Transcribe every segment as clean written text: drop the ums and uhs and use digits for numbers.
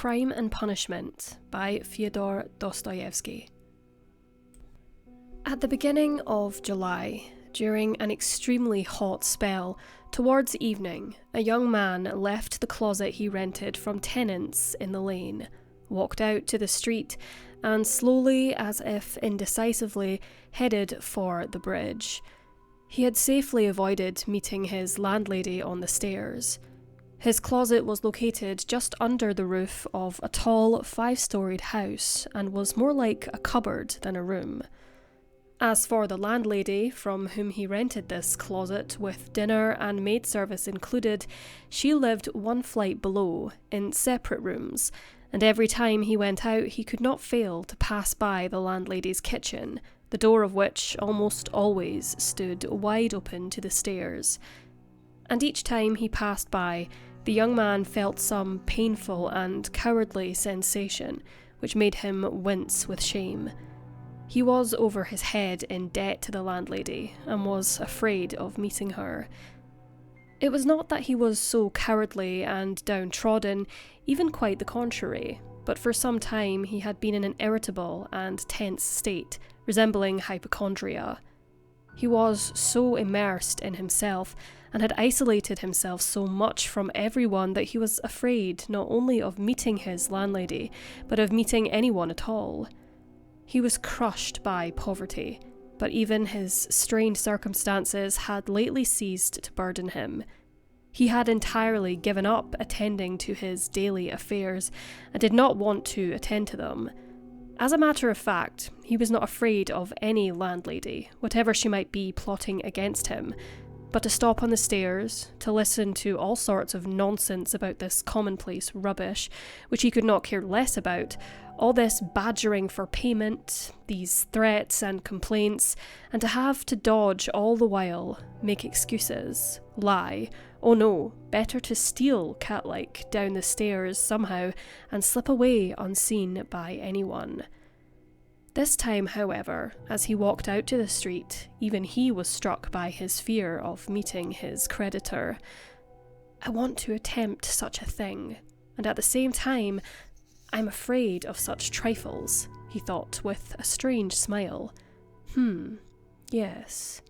Crime and Punishment by Fyodor Dostoevsky. At the beginning of July, during an extremely hot spell, towards evening, a young man left the closet he rented from tenants in the lane, walked out to the street, and slowly, as if indecisively, headed for the bridge. He had safely avoided meeting his landlady on the stairs. His closet was located just under the roof of a tall 5-storied house and was more like a cupboard than a room. As for the landlady, from whom he rented this closet with dinner and maid service included, she lived one flight below, in separate rooms, and every time he went out he could not fail to pass by the landlady's kitchen, the door of which almost always stood wide open to the stairs. And each time he passed by, the young man felt some painful and cowardly sensation, which made him wince with shame. He was over his head in debt to the landlady, and was afraid of meeting her. It was not that he was so cowardly and downtrodden, even quite the contrary, but for some time he had been in an irritable and tense state, resembling hypochondria. He was so immersed in himself, and had isolated himself so much from everyone that he was afraid not only of meeting his landlady, but of meeting anyone at all. He was crushed by poverty, but even his strained circumstances had lately ceased to burden him. He had entirely given up attending to his daily affairs, and did not want to attend to them. As a matter of fact, he was not afraid of any landlady, whatever she might be plotting against him, but to stop on the stairs, to listen to all sorts of nonsense about this commonplace rubbish, which he could not care less about, all this badgering for payment, these threats and complaints, and to have to dodge all the while, make excuses, lie, oh no, better to steal cat-like down the stairs somehow and slip away unseen by anyone. This time, however, as he walked out to the street, even he was struck by his fear of meeting his creditor. I want to attempt such a thing, and at the same time, I'm afraid of such trifles, he thought with a strange smile. Yes.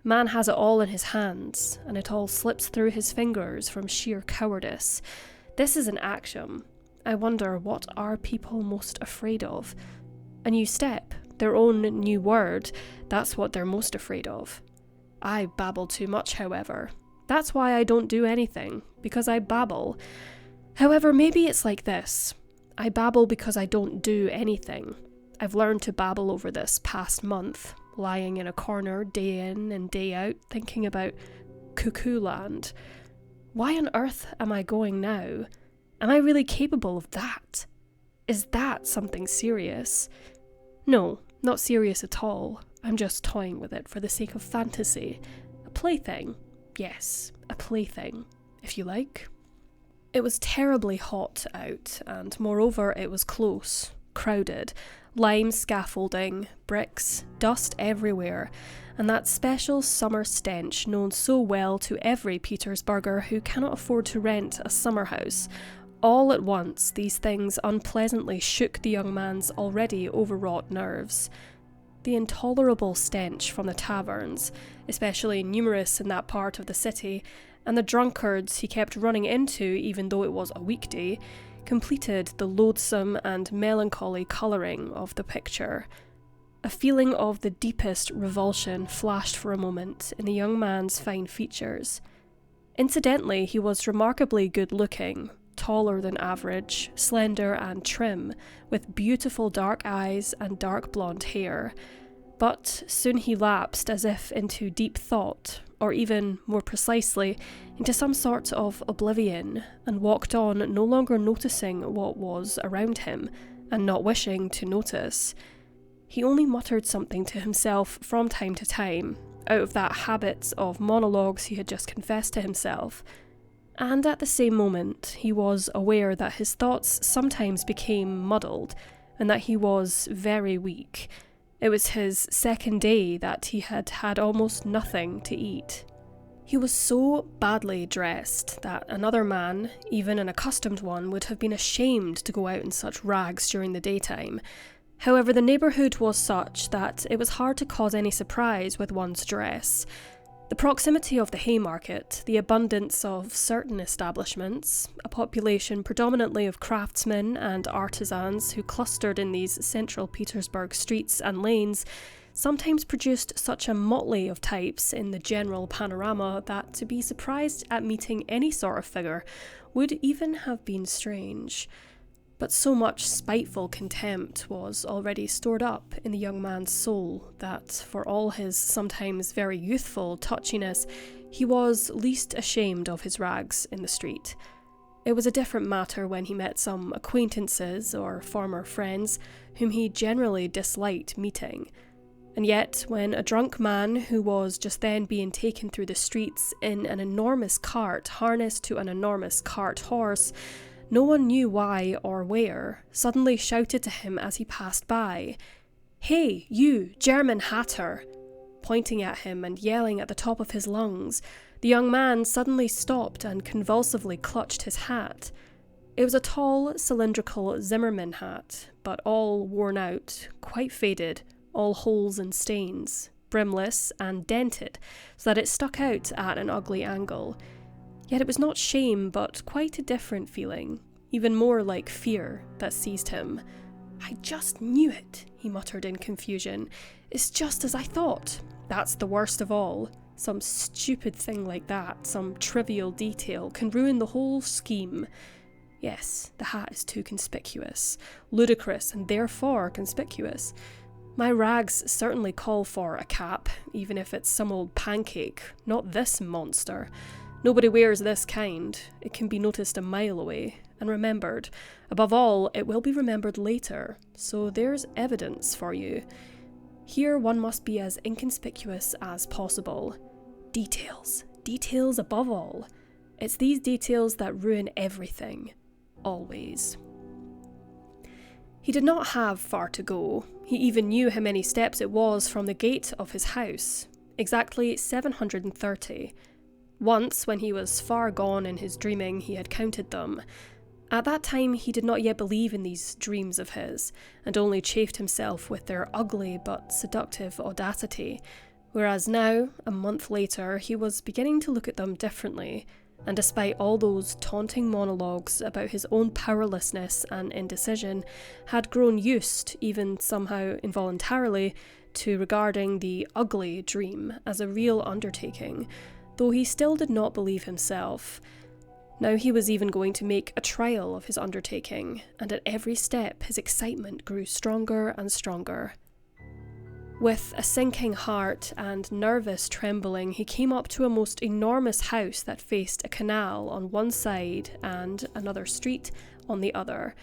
Man has it all in his hands, and it all slips through his fingers from sheer cowardice. This is an axiom. I wonder, what are people most afraid of? A new step, their own new word, that's what they're most afraid of. I babble too much, however. That's why I don't do anything, because I babble. However, maybe it's like this. I babble because I don't do anything. I've learned to babble over this past month, lying in a corner day in and day out, thinking about cuckoo land. Why on earth am I going now? Am I really capable of that? Is that something serious? No, not serious at all. I'm just toying with it for the sake of fantasy. A plaything. Yes, a plaything, if you like. It was terribly hot out, and moreover it was close, crowded, lime scaffolding, bricks, dust everywhere, and that special summer stench known so well to every Petersburger who cannot afford to rent a summer house. All at once, these things unpleasantly shook the young man's already overwrought nerves. The intolerable stench from the taverns, especially numerous in that part of the city, and the drunkards he kept running into even though it was a weekday, completed the loathsome and melancholy colouring of the picture. A feeling of the deepest revulsion flashed for a moment in the young man's fine features. Incidentally, he was remarkably good-looking, taller than average, slender and trim, with beautiful dark eyes and dark blonde hair. But soon he lapsed as if into deep thought, or even, more precisely, into some sort of oblivion, and walked on no longer noticing what was around him, and not wishing to notice. He only muttered something to himself from time to time, out of that habit of monologues he had just confessed to himself. And at the same moment, he was aware that his thoughts sometimes became muddled, and that he was very weak. It was his second day that he had had almost nothing to eat. He was so badly dressed that another man, even an accustomed one, would have been ashamed to go out in such rags during the daytime. However, the neighbourhood was such that it was hard to cause any surprise with one's dress. The proximity of the Haymarket, the abundance of certain establishments, a population predominantly of craftsmen and artisans who clustered in these central Petersburg streets and lanes, sometimes produced such a motley of types in the general panorama that to be surprised at meeting any sort of figure would even have been strange. But so much spiteful contempt was already stored up in the young man's soul that, for all his sometimes very youthful touchiness, he was least ashamed of his rags in the street. It was a different matter when he met some acquaintances or former friends whom he generally disliked meeting. And yet, when a drunk man who was just then being taken through the streets in an enormous cart harnessed to an enormous cart horse, no one knew why or where, suddenly shouted to him as he passed by, "Hey, you, German hatter!" Pointing at him and yelling at the top of his lungs, the young man suddenly stopped and convulsively clutched his hat. It was a tall, cylindrical Zimmermann hat, but all worn out, quite faded, all holes and stains, brimless and dented, so that it stuck out at an ugly angle. Yet it was not shame, but quite a different feeling, even more like fear, that seized him. "I just knew it," he muttered in confusion. "It's just as I thought. That's the worst of all. Some stupid thing like that, some trivial detail, can ruin the whole scheme. Yes, the hat is too conspicuous, ludicrous, and therefore conspicuous. My rags certainly call for a cap, even if it's some old pancake, not this monster. Nobody wears this kind. It can be noticed a mile away, and remembered. Above all, it will be remembered later, so there's evidence for you. Here one must be as inconspicuous as possible. Details. Details above all. It's these details that ruin everything. Always." He did not have far to go. He even knew how many steps it was from the gate of his house. Exactly 730. Once, when he was far gone in his dreaming, he had counted them. At that time, he did not yet believe in these dreams of his, and only chafed himself with their ugly but seductive audacity, whereas now, a month later, he was beginning to look at them differently, and despite all those taunting monologues about his own powerlessness and indecision, had grown used, even somehow involuntarily, to regarding the ugly dream as a real undertaking, though he still did not believe himself. Now he was even going to make a trial of his undertaking, and at every step his excitement grew stronger and stronger. With a sinking heart and nervous trembling, he came up to a most enormous house that faced a canal on one side and another street on the other.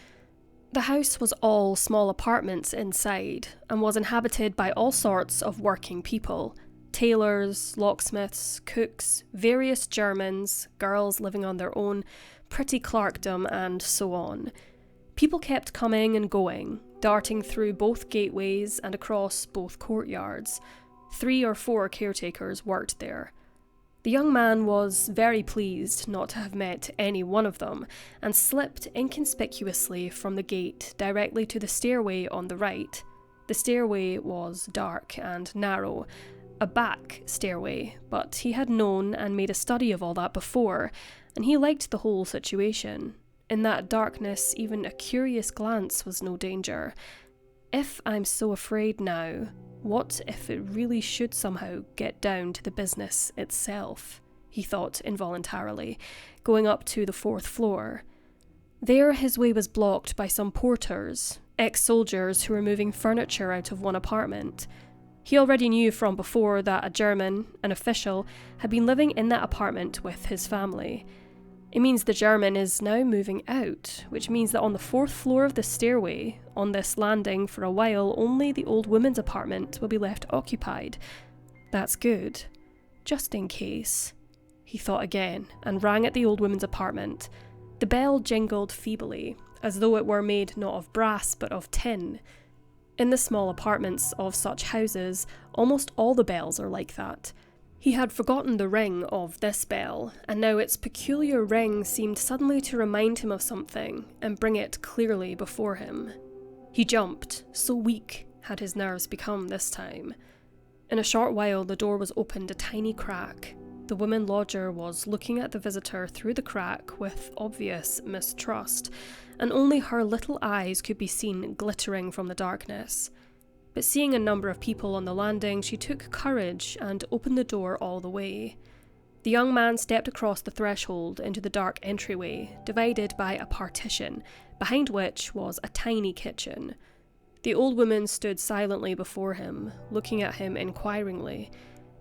The house was all small apartments inside, and was inhabited by all sorts of working people. Tailors, locksmiths, cooks, various Germans, girls living on their own, pretty clerkdom, and so on. People kept coming and going, darting through both gateways and across both courtyards. 3 or 4 caretakers worked there. The young man was very pleased not to have met any one of them, and slipped inconspicuously from the gate directly to the stairway on the right. The stairway was dark and narrow, a back stairway, but he had known and made a study of all that before, and he liked the whole situation. In that darkness, even a curious glance was no danger. If I'm so afraid now, what if it really should somehow get down to the business itself? He thought involuntarily, going up to the 4th floor. There his way was blocked by some porters, ex-soldiers who were moving furniture out of one apartment. He already knew from before that a German, an official, had been living in that apartment with his family. It means the German is now moving out, which means that on the 4th floor of the stairway, on this landing for a while, only the old woman's apartment will be left occupied. That's good. Just in case. He thought again, and rang at the old woman's apartment. The bell jingled feebly, as though it were made not of brass but of tin. In the small apartments of such houses, almost all the bells are like that. He had forgotten the ring of this bell, and now its peculiar ring seemed suddenly to remind him of something and bring it clearly before him. He jumped, so weak had his nerves become this time. In a short while the door was opened a tiny crack. The woman lodger was looking at the visitor through the crack with obvious mistrust, and only her little eyes could be seen glittering from the darkness. But seeing a number of people on the landing, she took courage and opened the door all the way. The young man stepped across the threshold into the dark entryway, divided by a partition, behind which was a tiny kitchen. The old woman stood silently before him, looking at him inquiringly.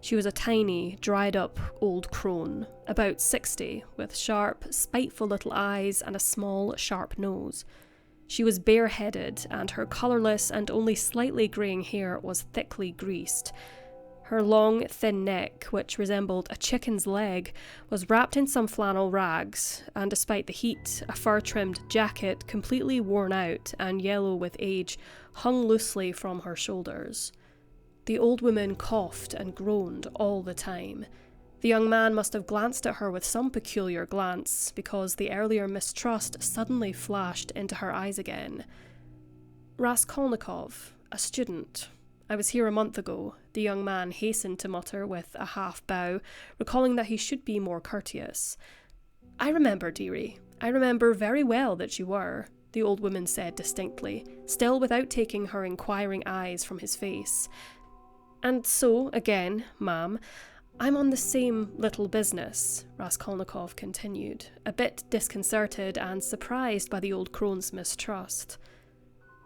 She was a tiny, dried-up old crone, about 60, with sharp, spiteful little eyes and a small, sharp nose. She was bareheaded, and her colourless and only slightly greying hair was thickly greased. Her long, thin neck, which resembled a chicken's leg, was wrapped in some flannel rags, and despite the heat, a fur-trimmed jacket, completely worn out and yellow with age, hung loosely from her shoulders. The old woman coughed and groaned all the time. The young man must have glanced at her with some peculiar glance, because the earlier mistrust suddenly flashed into her eyes again. "Raskolnikov, a student. I was here a month ago," the young man hastened to mutter with a half-bow, recalling that he should be more courteous. "I remember, dearie. I remember very well that you were," the old woman said distinctly, still without taking her inquiring eyes from his face. "And so, again, ma'am, I'm on the same little business," Raskolnikov continued, a bit disconcerted and surprised by the old crone's mistrust.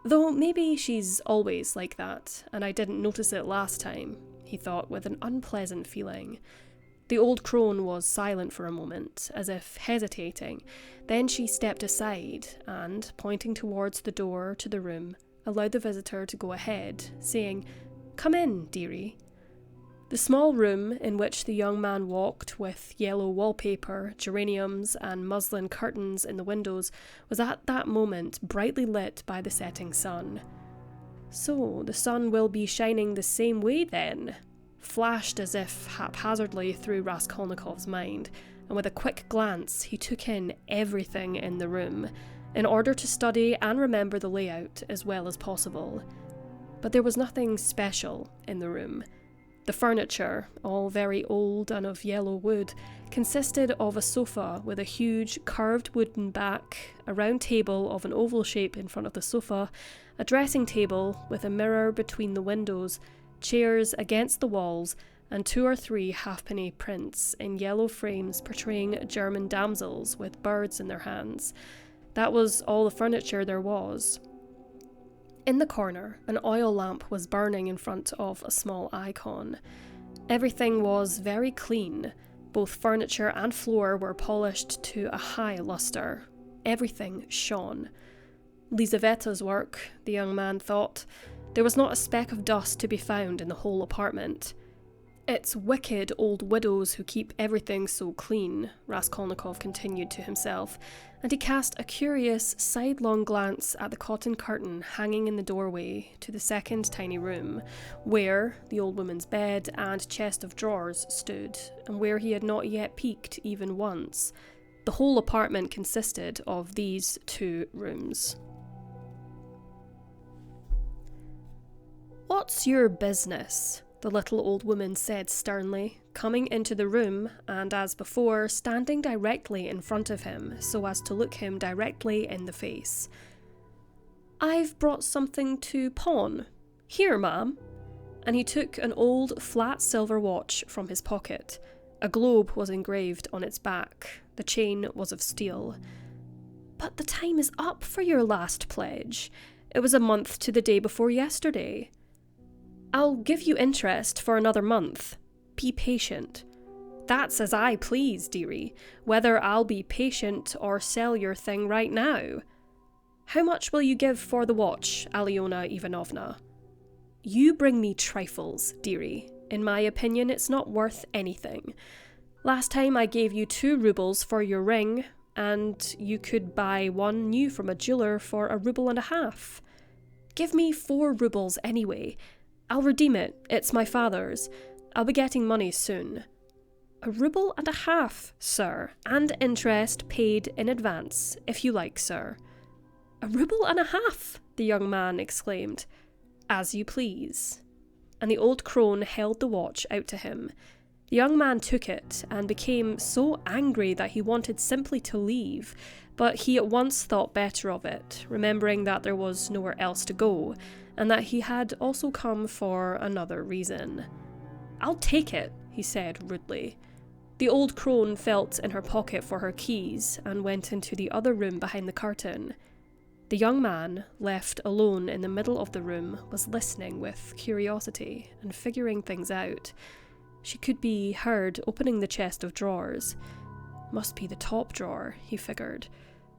"Though maybe she's always like that, and I didn't notice it last time," he thought with an unpleasant feeling. The old crone was silent for a moment, as if hesitating. Then she stepped aside and, pointing towards the door to the room, allowed the visitor to go ahead, saying, "Come in, dearie." The small room in which the young man walked, with yellow wallpaper, geraniums, and muslin curtains in the windows, was at that moment brightly lit by the setting sun. "So the sun will be shining the same way then?" flashed as if haphazardly through Raskolnikov's mind, and with a quick glance he took in everything in the room, in order to study and remember the layout as well as possible. But there was nothing special in the room. The furniture, all very old and of yellow wood, consisted of a sofa with a huge curved wooden back, a round table of an oval shape in front of the sofa, a dressing table with a mirror between the windows, chairs against the walls, and 2 or 3 halfpenny prints in yellow frames portraying German damsels with birds in their hands. That was all the furniture there was. In the corner, an oil lamp was burning in front of a small icon. Everything was very clean. Both furniture and floor were polished to a high lustre. Everything shone. Lizaveta's work, the young man thought. There was not a speck of dust to be found in the whole apartment. "It's wicked old widows who keep everything so clean," Raskolnikov continued to himself, and he cast a curious, sidelong glance at the cotton curtain hanging in the doorway to the second tiny room, where the old woman's bed and chest of drawers stood, and where he had not yet peeked even once. The whole apartment consisted of these 2 rooms. "What's your business?" the little old woman said sternly, coming into the room and, as before, standing directly in front of him so as to look him directly in the face. "I've brought something to pawn. Here, ma'am." And he took an old flat silver watch from his pocket. A globe was engraved on its back. The chain was of steel. "But the time is up for your last pledge. It was a month to the day before yesterday." "I'll give you interest for another month. Be patient." "That's as I please, dearie, whether I'll be patient or sell your thing right now." "How much will you give for the watch, Alyona Ivanovna?" "You bring me trifles, dearie. In my opinion, it's not worth anything. Last time I gave you 2 rubles for your ring, and you could buy one new from a jeweler for 1.5 rubles. Give me 4 rubles anyway. I'll redeem it. It's my father's. I'll be getting money soon." "1.50 rubles, sir, and interest paid in advance, if you like, sir." "1.50 rubles, the young man exclaimed. "As you please." And the old crone held the watch out to him. The young man took it and became so angry that he wanted simply to leave, but he at once thought better of it, remembering that there was nowhere else to go, and that he had also come for another reason. "I'll take it," he said rudely. The old crone felt in her pocket for her keys and went into the other room behind the curtain. The young man, left alone in the middle of the room, was listening with curiosity and figuring things out. She could be heard opening the chest of drawers. Must be the top drawer, he figured.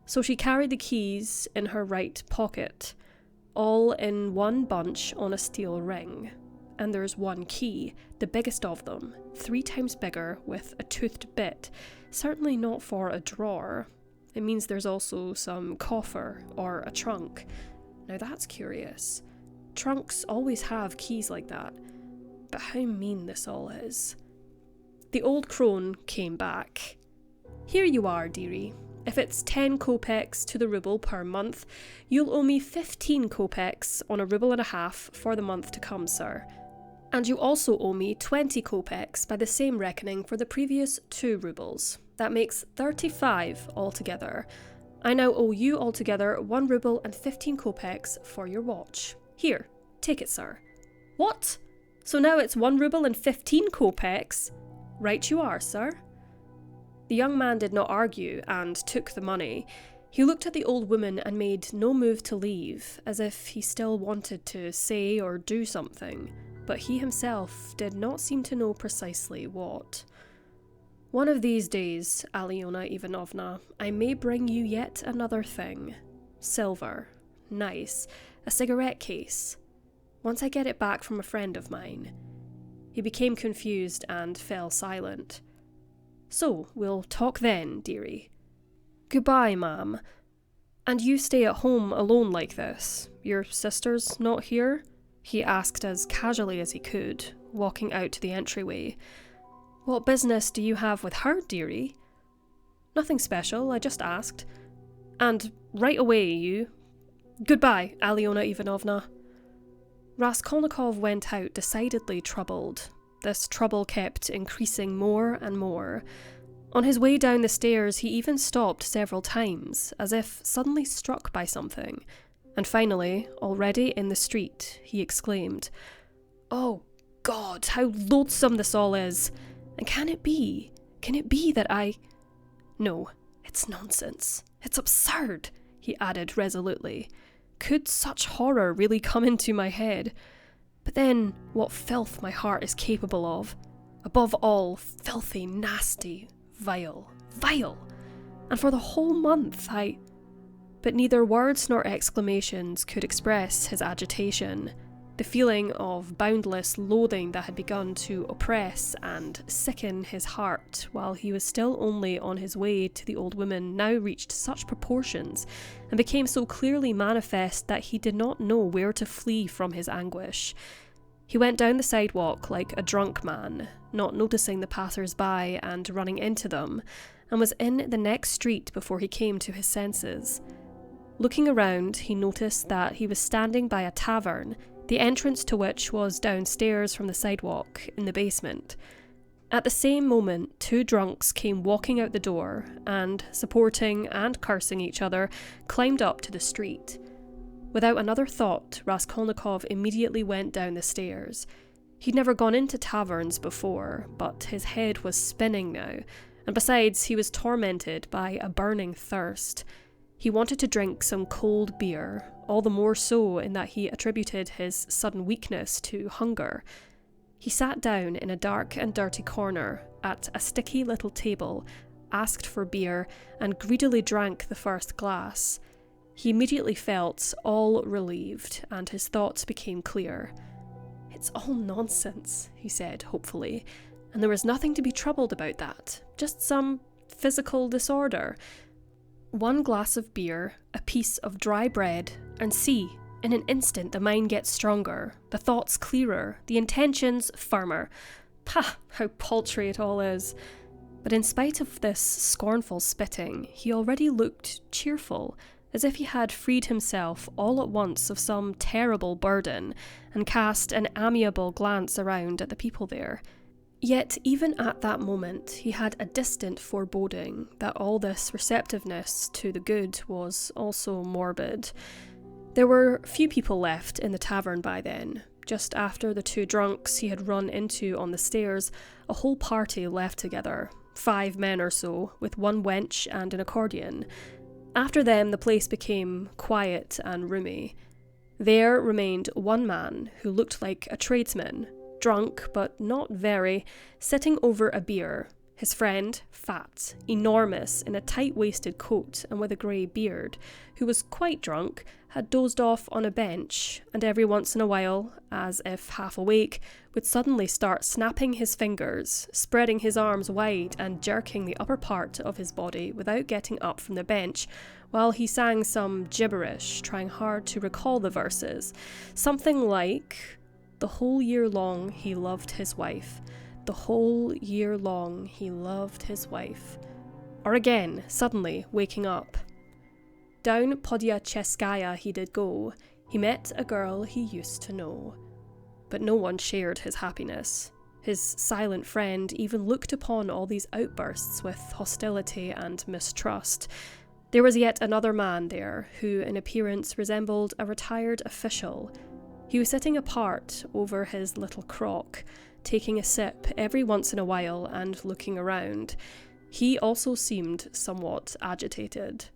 So she carried the keys in her right pocket, all in one bunch on a steel ring. And there's one key, the biggest of them, 3 times bigger with a toothed bit, certainly not for a drawer. It means there's also some coffer or a trunk. Now that's curious. Trunks always have keys like that. But how mean this all is. The old crone came back. "Here you are, dearie. If it's 10 kopecks to the ruble per month, you'll owe me 15 kopecks on 1.50 rubles for the month to come, sir. And you also owe me 20 kopecks by the same reckoning for the previous 2 rubles. That makes 35 altogether. I now owe you altogether 1 ruble and 15 kopecks for your watch. Here, take it, sir." "What? So now it's 1 ruble and 15 kopecks? Right you are, sir." The young man did not argue and took the money. He looked at the old woman and made no move to leave, as if he still wanted to say or do something, but he himself did not seem to know precisely what. "One of these days, Alyona Ivanovna, I may bring you yet another thing. Silver. Nice. A cigarette case. Once I get it back from a friend of mine." He became confused and fell silent. "So, we'll talk then, dearie." "Goodbye, ma'am. And you stay at home alone like this? Your sister's not here?" he asked as casually as he could, walking out to the entryway. "What business do you have with her, dearie?" "Nothing special, I just asked." "And right away, you. Goodbye, Alyona Ivanovna." Raskolnikov went out decidedly troubled. This trouble kept increasing more and more. On his way down the stairs, he even stopped several times, as if suddenly struck by something. And finally, already in the street, he exclaimed, "Oh, God, how loathsome this all is! And can it be that I... No, it's nonsense. It's absurd," he added resolutely. "Could such horror really come into my head? But then, what filth my heart is capable of. Above all, filthy, nasty, vile. And for the whole month, But neither words nor exclamations could express his agitation. The feeling of boundless loathing that had begun to oppress and sicken his heart while he was still only on his way to the old woman now reached such proportions and became so clearly manifest that he did not know where to flee from his anguish. He went down the sidewalk like a drunk man, not noticing the passers-by and running into them, and was in the next street before he came to his senses. Looking around, he noticed that he was standing by a tavern, the entrance to which was downstairs from the sidewalk in the basement. At the same moment, 2 drunks came walking out the door and, supporting and cursing each other, climbed up to the street. Without another thought, Raskolnikov immediately went down the stairs. He'd never gone into taverns before, but his head was spinning now, and besides, he was tormented by a burning thirst. He wanted to drink some cold beer, all the more so in that he attributed his sudden weakness to hunger. He sat down in a dark and dirty corner at a sticky little table, asked for beer, and greedily drank the first glass. He immediately felt all relieved, and his thoughts became clear. "It's all nonsense," he said hopefully, and there was nothing to be troubled about that, just some physical disorder. 1 glass of beer, a piece of dry bread, and see, in an instant the mind gets stronger, the thoughts clearer, the intentions firmer. Pah, how paltry it all is. But in spite of this scornful spitting, he already looked cheerful, as if he had freed himself all at once of some terrible burden, and cast an amiable glance around at the people there. Yet even at that moment, he had a distant foreboding that all this receptiveness to the good was also morbid. There were few people left in the tavern by then. Just after the 2 drunks he had run into on the stairs, a whole party left together, 5 men or so, with 1 wench and an accordion. After them, the place became quiet and roomy. There remained 1 man who looked like a tradesman, drunk but not very, sitting over a beer. His friend, fat, enormous, in a tight-waisted coat and with a grey beard, who was quite drunk, had dozed off on a bench, and every once in a while, as if half awake, would suddenly start snapping his fingers, spreading his arms wide and jerking the upper part of his body without getting up from the bench, while he sang some gibberish, trying hard to recall the verses. Something like, "The whole year long he loved his wife. The whole year long he loved his wife." Or again, suddenly waking up. Down Podyacheskaia he did go. He met a girl he used to know. But no one shared his happiness. His silent friend even looked upon all these outbursts with hostility and mistrust. There was yet another man there, who in appearance resembled a retired official. He was sitting apart over his little crock, taking a sip every once in a while and looking around. He also seemed somewhat agitated.